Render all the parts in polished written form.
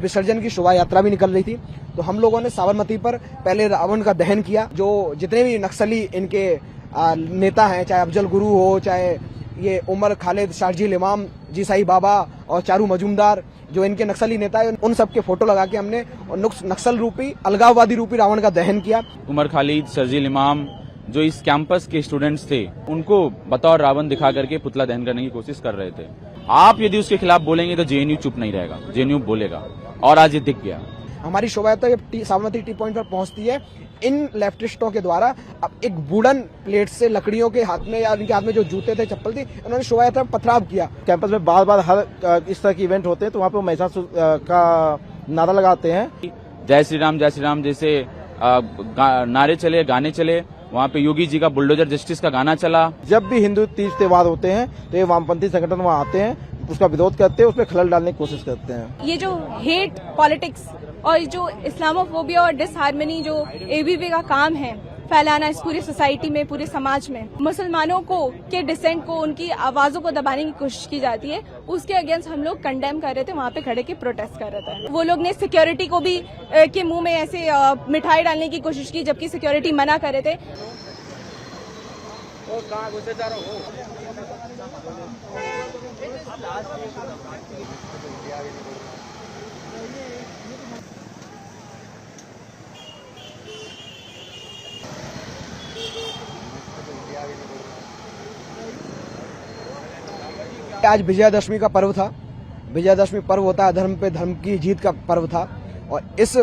विसर्जन की शोभा यात्रा भी निकल रही थी, तो हम लोगों ने साबरमती पर पहले रावण का दहन किया। जो जितने भी नक्सली इनके नेता हैं, चाहे अफजल गुरु हो, चाहे ये उमर खालिद, शारजील इमाम, जी साई बाबा और चारू मजूमदार, जो इनके नक्सली नेता है, उन सब के फोटो लगा के हमने नक्सल रूपी, अलगाववादी रूपी रावण का दहन किया। उमर खालिद, शारजील इमाम जो इस कैंपस के स्टूडेंट्स थे, उनको बतौर रावण दिखा करके पुतला दहन करने की कोशिश कर रहे थे। आप यदि उसके खिलाफ बोलेंगे तो जेएनयू चुप नहीं रहेगा, जेएनयू बोलेगा, और आज ये दिख गया। हमारी शोभा यात्रा साबरमती टी पॉइंट पर पहुंचती है, इन लेफ्टिस्टों के द्वारा अब एक वुडन प्लेट से लकड़ियों के हाथ में या इनके हाथ में जो जूते थे, चप्पल थी, उन्होंने शोभा यात्रा पथराव किया। कैंपस में बार बार हर इस तरह के इवेंट होते हैं, तो वहाँ पे महिषासुर का नारा लगाते हैं। जय श्री राम जैसे नारे चले, गाने चले। वहाँ पे योगी जी का बुलडोजर जस्टिस का गाना चला। जब भी हिंदू तीज त्योहार होते हैं तो ये वामपंथी संगठन वहाँ आते हैं, उसका विरोध करते हैं, उसमें खलल डालने की कोशिश करते हैं। ये जो हेट पॉलिटिक्स और जो इस्लामोफोबिया और डिसहार्मनी जो एबीवी का काम है फैलाना इस पूरी सोसाइटी में, पूरे समाज में, मुसलमानों को के डिसेंट को, उनकी आवाजों को दबाने की कोशिश की जाती है, उसके अगेंस्ट हम लोग कंडेम कर रहे थे, वहाँ पे खड़े के प्रोटेस्ट कर रहे थे। वो लोग ने सिक्योरिटी को भी के मुंह में ऐसे मिठाई डालने की कोशिश की, जबकि सिक्योरिटी मना कर रहे थे। आज विजयादशमी का पर्व था। विजयादशमी पर्व होता है धर्म पे धर्म की जीत का पर्व था, और इस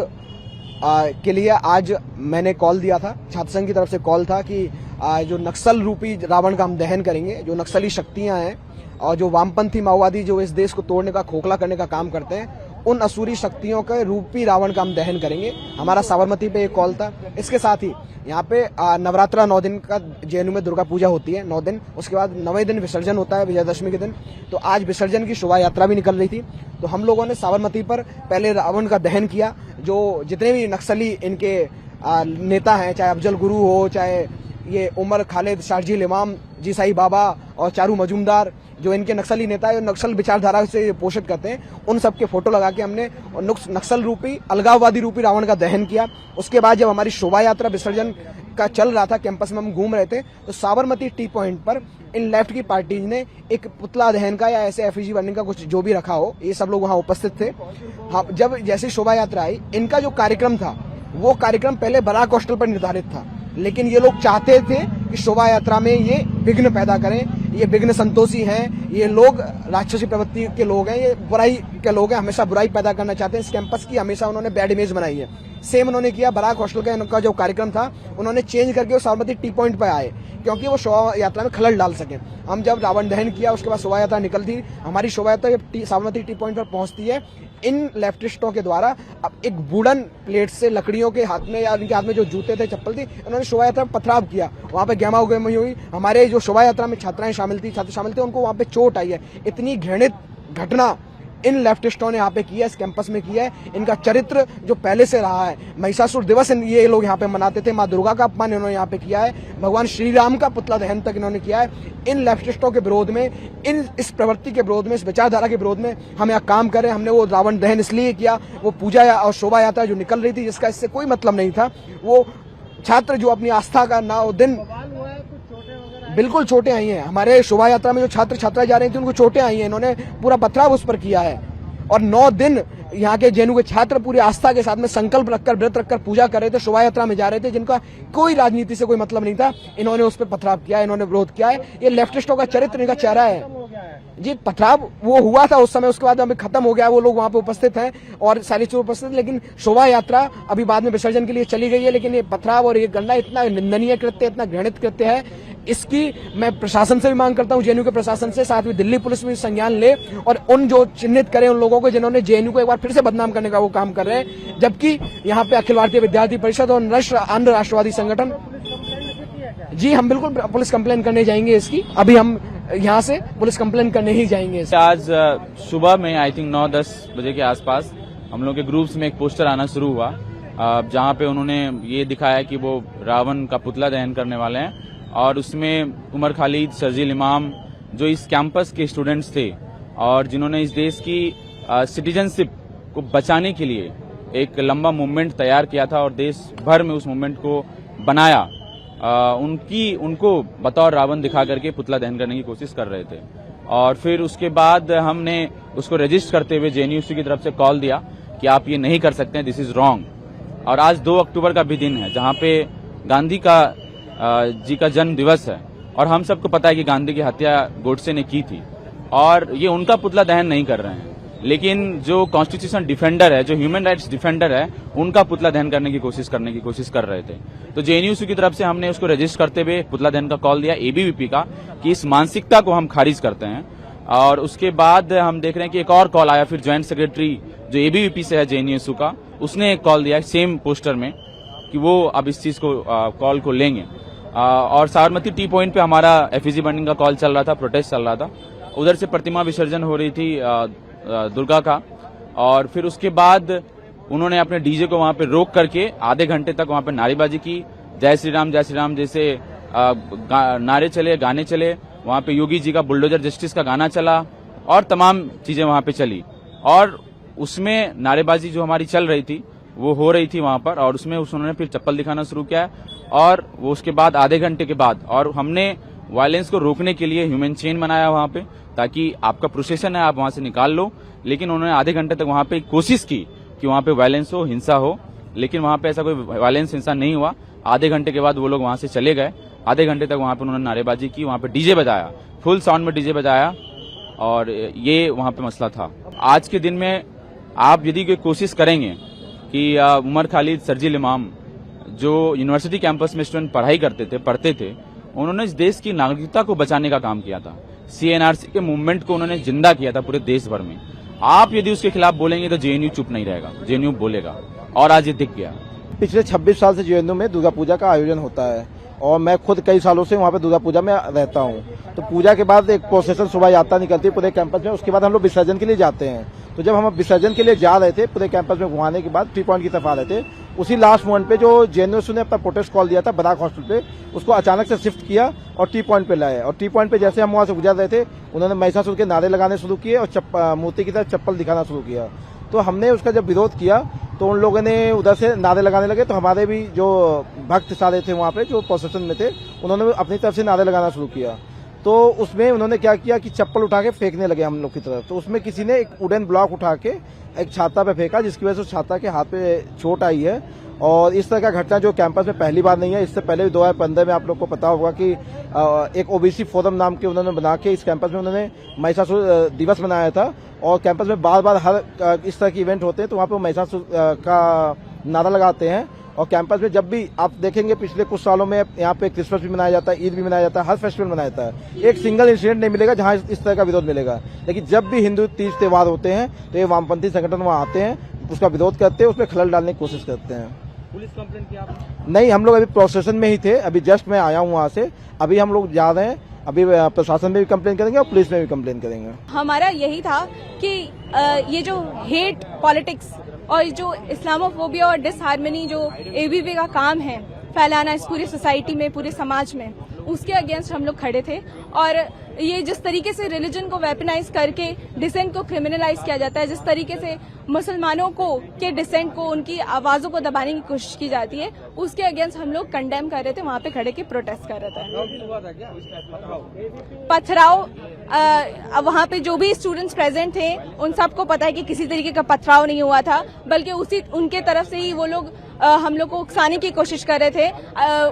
के लिए आज मैंने कॉल दिया था, छात्र संघ की तरफ से कॉल था कि जो नक्सल रूपी रावण का हम दहन करेंगे। जो नक्सली शक्तियां हैं और जो वामपंथी माओवादी जो इस देश को तोड़ने का, खोखला करने का काम करते हैं, उन असुरी शक्तियों के रूपी रावण का हम दहन करेंगे। हमारा साबरमती पे एक कॉल था। इसके साथ ही यहाँ पे नवरात्रा 9 दिन का जेएनयू में दुर्गा पूजा होती है, 9 दिन। उसके बाद 9वें दिन विसर्जन होता है विजयादशमी के दिन। तो आज विसर्जन की शोभा यात्रा भी निकल रही थी, तो हम लोगों ने साबरमती पर पहले रावण का दहन किया। जो जितने भी नक्सली इनके नेता हैं, चाहे अफजल गुरु हो, चाहे ये उमर खालिद, शारजील इमाम, जी साई बाबा और चारू मजूमदार, जो इनके नक्सली नेता है, नक्सल विचारधारा से पोषित करते हैं, उन सब के फोटो लगा के हमने नक्सल रूपी, अलगाववादी रूपी रावण का दहन किया। उसके बाद जब हमारी शोभा यात्रा विसर्जन का चल रहा था, कैंपस में हम घूम रहे थे, तो साबरमती टी पॉइंट पर इन लेफ्ट की पार्टीज ने एक पुतला दहन का या ऐसे एफईजी बर्निंग का कुछ जो भी रखा हो, ये सब लोग वहाँ उपस्थित थे। हाँ, जब जैसे शोभा यात्रा आई, इनका जो कार्यक्रम था वो कार्यक्रम पहले बराक हॉस्टल पर निर्धारित था, लेकिन ये लोग चाहते थे कि शोभा यात्रा में ये विघ्न पैदा करें। ये विघ्न संतोषी हैं, ये लोग राक्षसी प्रवृत्ति के लोग हैं, ये बुराई के लोग हैं, हमेशा बुराई पैदा करना चाहते हैं। इस कैंपस की हमेशा उन्होंने बैड इमेज बनाई है। सेम उन्होंने किया बराक हॉस्टल का इनका जो कार्यक्रम था, उन्होंने चेंज करके वो साबरमती टी पॉइंट पर आए, क्योंकि वो शोभा यात्रा में खलल डाल सके। हम जब रावण दहन किया, उसके बाद शोभा यात्रा निकलती, हमारी शोभा यात्रा साबरमती टी पॉइंट पर पहुंचती है, इन लेफ्टिस्टों के द्वारा अब एक वुडन प्लेट से लकड़ियों के हाथ में या इनके हाथ में जो जूते थे, चप्पल थी, उन्होंने शोभा यात्रा में पथराव किया। वहाँ पे गहमा उगमी हुई। हमारे जो शोभा यात्रा में छात्राएं शामिल थी, छात्र शामिल थे, उनको वहाँ पे चोट आई है। इतनी घृणित घटना इन लेफ्टिस्टों ने यहाँ पे किया, इस कैंपस में किया है। इनका चरित्र जो पहले से रहा है, महिषासुर दिवस ये लोग यहाँ पे मनाते थे, माँ दुर्गा का अपमान इन्होंने यहाँ पे किया है, भगवान श्री राम का पुतला दहन तक इन्होंने किया है। इन लेफ्टिस्टों के विरोध में, इस प्रवृत्ति के विरोध में, इस विचारधारा के विरोध में हम यहाँ काम कर रहे हैं। हमने वो रावण दहन इसलिए किया, वो पूजा और शोभा यात्रा जो निकल रही थी, जिसका इससे कोई मतलब नहीं था, वो छात्र जो अपनी आस्था का ना दिन बिल्कुल चोटें आई हैं। हमारे शोभा यात्रा में जो छात्र छात्राएं जा रही थी, उनको चोटें आई हैं, इन्होंने पूरा पथराव उस पर किया है। और 9 दिन यहाँ के जेएनयू के छात्र पूरी आस्था के साथ में संकल्प रखकर, व्रत रखकर पूजा कर रहे थे, शोभा यात्रा में जा रहे थे, जिनका कोई राजनीति से कोई मतलब नहीं था। इन्होंने उस पर पथराव किया, इन्होंने विरोध किया है। ये लेफ्टिस्टों का चरित्र, इनका चेहरा है जी। पथराव वो हुआ था उस समय, उसके बाद अभी खत्म हो गया, वो लोग वहाँ पे उपस्थित हैं और सारी चीज उपस्थित, लेकिन शोभा यात्रा अभी बाद में विसर्जन के लिए चली गई है। लेकिन ये पथराव और ये गंदा इतना निंदनीय कृत्य, इतना घृणित कृत्य है, इसकी मैं प्रशासन से भी मांग करता हूं, जेएनयू के प्रशासन से, साथ में दिल्ली पुलिस भी संज्ञान ले और उन जो चिन्हित करें उन लोगों को जिन्होंने जेएनयू को एक बार फिर से बदनाम करने का वो काम कर रहे हैं। जबकि यहाँ पे अखिल भारतीय विद्यार्थी परिषद और अन्य राष्ट्रवादी संगठन, जी हम बिल्कुल पुलिस कंप्लेन करने जाएंगे इसकी। अभी हम यहाँ से पुलिस कंप्लेन करने ही जाएंगे। आज सुबह में आई थिंक 9-10 बजे के आसपास हम लोग के ग्रुप्स में एक पोस्टर आना शुरू हुआ, जहाँ पे उन्होंने ये दिखाया कि वो रावण का पुतला दहन करने वाले हैं, और उसमें उमर खालिद, शारजील इमाम जो इस कैंपस के स्टूडेंट्स थे और जिन्होंने इस देश की सिटीजनशिप को बचाने के लिए एक लंबा मूवमेंट तैयार किया था और देश भर में उस मूवमेंट को बनाया। उनको बतौर रावण दिखा करके पुतला दहन करने की कोशिश कर रहे थे और फिर उसके बाद हमने उसको रजिस्ट करते हुए जेएनयू की तरफ से कॉल दिया कि आप ये नहीं कर सकते हैं, दिस इज रॉन्ग। और आज 2 अक्टूबर का भी दिन है जहां पे गांधी जी का जन्म दिवस है और हम सबको पता है कि गांधी की हत्या गोडसे ने की थी और ये उनका पुतला दहन नहीं कर रहे हैं, लेकिन जो कॉन्स्टिट्यूशन डिफेंडर है, जो ह्यूमन राइट्स डिफेंडर है, उनका पुतला दहन करने की कोशिश कर रहे थे। तो जेएनयू की तरफ से हमने उसको रजिस्ट करते हुए पुतला दहन का कॉल दिया एबीवीपी का कि इस मानसिकता को हम खारिज करते हैं। और उसके बाद हम देख रहे हैं कि एक और कॉल आया, फिर ज्वाइंट सेक्रेटरी जो एबीवीपी से है जेएनयू का, उसने एक कॉल दिया सेम पोस्टर में कि वो अब इस चीज को कॉल को लेंगे। और साबरमती टी पॉइंट पे हमारा एफईजी बर्निंग का कॉल चल रहा था, प्रोटेस्ट चल रहा था, उधर से प्रतिमा विसर्जन हो रही थी दुर्गा का। और फिर उसके बाद उन्होंने अपने डीजे को वहां पे रोक करके आधे घंटे तक वहां पे नारेबाजी की, जय श्री राम जैसे नारे चले, गाने चले, वहां पे योगी जी का बुलडोजर जस्टिस का गाना चला और तमाम चीजें वहां पे चली। और उसमें नारेबाजी जो हमारी चल रही थी वो हो रही थी वहां पर, और उसमें उन्होंने फिर चप्पल दिखाना शुरू किया और वो उसके बाद आधे घंटे के बाद, और हमने वायलेंस को रोकने के लिए ह्यूमन चेन बनाया वहां पे ताकि आपका प्रोसेशन है आप वहां से निकाल लो, लेकिन उन्होंने आधे घंटे तक वहां पे कोशिश की कि वहां पे वायलेंस हो, हिंसा हो, लेकिन वहां पे ऐसा कोई वायलेंस हिंसा नहीं हुआ। आधे घंटे के बाद वो लोग वहां से चले गए। आधे घंटे तक वहां पे उन्होंने नारेबाजी की, वहां पे डीजे बजाया, फुल साउंड में डीजे बजाया और ये वहां पे मसला था। आज के दिन में आप यदि कोई कोशिश करेंगे कि उमर खालिद, सरजील इमाम जो यूनिवर्सिटी कैंपस में स्टूडेंट पढ़ते थे, उन्होंने इस देश की नागरिकता को बचाने का काम किया था। सीएनआरसी के मूवमेंट को उन्होंने जिंदा किया था पूरे देश भर में। आप यदि उसके खिलाफ बोलेंगे तो जेएनयू चुप नहीं रहेगा, जेएनयू बोलेगा और आज ये दिख गया। पिछले 26 साल से जेएनयू में दुर्गा पूजा का आयोजन होता है और मैं खुद कई सालों से वहाँ पे दुर्गा पूजा में रहता हूँ। तो पूजा के बाद एक प्रोसेशन शोभा यात्रा निकलती है पूरे कैंपस में, उसके बाद हम लोग विसर्जन के लिए जाते हैं। तो जब हम विसर्जन के लिए जा रहे थे, पूरे कैंपस में घुमाने के बाद टी पॉइंट की तरफ आ रहे थे, उसी लास्ट मोमेंट पे जो जेएनयू ने अपना प्रोटेस्ट कॉल दिया था बराक हॉस्टल पे, उसको अचानक से शिफ्ट किया और टी पॉइंट पे लाए। और टी पॉइंट पे जैसे हम वहां से गुजर रहे थे, उन्होंने महिषासुर के नारे लगाने शुरू किए और मूर्ति की तरफ चप्पल दिखाना शुरू किया। तो हमने उसका जब विरोध किया तो उन लोगों ने उधर से नारे लगाने लगे। तो हमारे भी जो भक्त सारे थे वहां पे जो प्रोसेशन में थे, उन्होंने अपनी तरफ से नारे लगाना शुरू किया। तो उसमें उन्होंने क्या किया कि चप्पल उठा के फेंकने लगे हम लोग की तरफ। तो उसमें किसी ने एक वुडन ब्लॉक उठा के एक छाता पे फेंका, जिसकी वजह से उस छाता के हाथ पे चोट आई है। और इस तरह का घटना जो कैंपस में पहली बार नहीं है, इससे पहले भी 2015 में आप लोग को पता होगा कि एक ओबीसी फोरम नाम के उन्होंने बना के इस कैंपस में उन्होंने महिषासुर दिवस मनाया था। और कैंपस में बार बार हर इस तरह के इवेंट होते हैं तो वहाँ पे महिषासुर का नारा लगाते हैं। और कैंपस में जब भी आप देखेंगे पिछले कुछ सालों में यहाँ पे क्रिसमस भी मनाया जाता है, ईद भी मनाया जाता है, हर फेस्टिवल मनाया जाता है। एक सिंगल इंसिडेंट नहीं मिलेगा जहाँ इस तरह का विरोध मिलेगा। लेकिन जब भी हिंदू तीज त्योहार होते हैं तो ये वामपंथी संगठन वहाँ आते हैं, उसका विरोध करते हैं, उसमें खलल डालने की कोशिश करते हैं। पुलिस कंप्लेंट किया आपने? नहीं, हम लोग अभी प्रोसेशन में ही थे, अभी जस्ट मैं आया हूँ वहाँ से, अभी हम लोग जा रहे हैं। अभी प्रशासन में भी कंप्लेन करेंगे और पुलिस में भी कंप्लेन करेंगे। हमारा यही था कि ये जो हेट पॉलिटिक्स और जो इस्लामोफोबिया और डिसहार्मनी जो एबीवी का काम है फैलाना इस पूरी सोसाइटी में, पूरे समाज में, उसके अगेंस्ट हम लोग खड़े थे। और ये जिस तरीके से रिलीजन को वेपनाइज करके डिसेंट को क्रिमिनलाइज किया जाता है, जिस तरीके से मुसलमानों के डिसेंट को, उनकी आवाजों को दबाने की कोशिश की जाती है, उसके अगेंस्ट हम लोग कंडेम कर रहे थे, वहां पे खड़े के प्रोटेस्ट कर रहे थे। पथराव, वहां पे जो भी स्टूडेंट्स प्रेजेंट थे उन सबको पता है कि किसी तरीके का पथराव नहीं हुआ था, बल्कि उनके तरफ से ही वो लोग हम लोग को उकसाने की कोशिश कर रहे थे।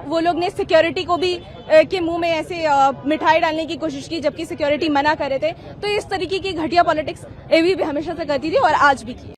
वो लोग ने सिक्योरिटी को भी के मुंह में ऐसे मिठाई डालने की कोशिश की, जबकि सिक्योरिटी मना कर रहे थे। तो इस तरीके की घटिया पॉलिटिक्स एबीवी हमेशा से करती थी और आज भी की।